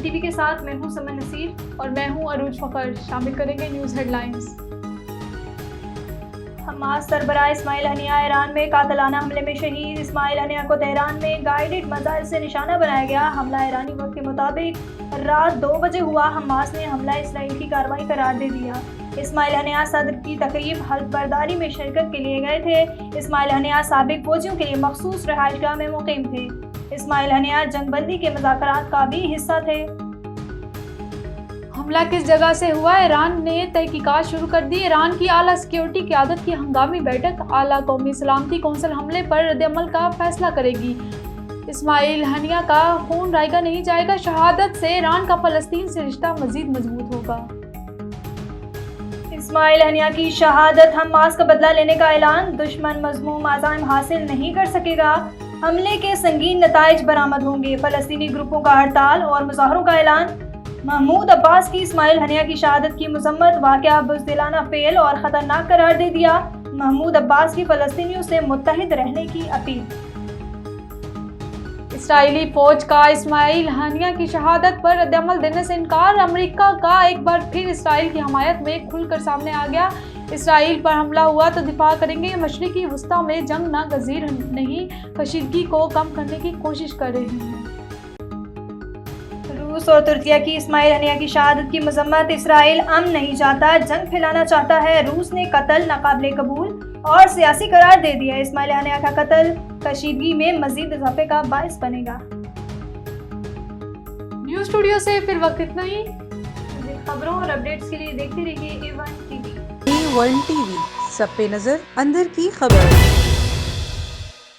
TV के साथ मैं हूं समन नसीर और मैं हूं अरूज फखर। शामिल करेंगे न्यूज़ हेडलाइंस। हमास सरबराह इस्माइल हनिया ईरान में कातलाना हमले में शहीद। इस्माइल हनिया को तेहरान में गाइडेड मिसाइल से निशाना बनाया गया। हमला ईरानी वक्त के मुताबिक रात 2 बजे हुआ। हमास ने हमला इसराइल की कार्रवाई करार दे दिया। इस्माइल हनिया सदर की तकरीब हल्फ बर्दारी में शिरकत के लिए गए थे। इस्माइल हनिया साबिक फौजियों के लिए मखसूस रहायशगाह में मुकीम थे। इस्माइल हनिया जंगबंदी के मुज़ाकरात का भी हिस्सा थे। हमला किस जगह से हुआ? ईरान ने तहकीकात शुरू कर दी। ईरान की आला सिक्योरिटी क़यादत की हंगामी बैठक आला कौमी सलामती कौंसिल हमले पर रद्द-ए-अमल का फैसला करेगी। इस्माइल हनिया का खून रायगा नहीं जाएगा। शहादत से ईरान का फ़लस्तीन से रिश्ता मजीद मजबूत होगा। इस्माइल हनिया की शहादत, हमास का बदला लेने का ऐलान। दुश्मन मज़मूम आज़ाइम हासिल नहीं कर सकेगा। हमले के संगीन नताइज बरामद होंगे। फ़लस्तीनी ग्रुपों का हड़ताल और मुजाहरों का ऐलान। महमूद अब्बास की इस्माइल हनिया की शहादत की मजम्मत। वाक़या बुज़दिलाना फेल और ख़तरनाक करार दे दिया। महमूद अब्बास की फ़लस्तीनियों से मुत्तहिद रहने की अपील। इसराइली फौज का इस्माइल हनिया की शहादत पर रद्द-ए-अमल देने से इनकार। अमेरिका का एक बार फिर इसराइल की हमायत में खुलकर सामने आ गया। इसराइल पर हमला हुआ तो दिफा करेंगे। मशरिकी वस्ता में जंग नागज़ीर नहीं, कशीदगी को कम करने की कोशिश कर रही हैं। रूस और तुर्किया की इस्माइल हनिया की शहादत की मजम्मत। इसराइल अमन नहीं चाहता, जंग फैलाना चाहता है। रूस ने कत्ल नाकाबिले कबूल और सियासी करार दे दिया। इस्माइल हनिया का कत्ल कशीदगी में मजीद इजाफे का बाइस बनेगा। न्यूज़ स्टूडियो से फिर वक्त इतना ही। खबरों और अपडेट्स के लिए देखते रहिए A1 TV। A1 TV, सब पे नजर, अंदर की खबर।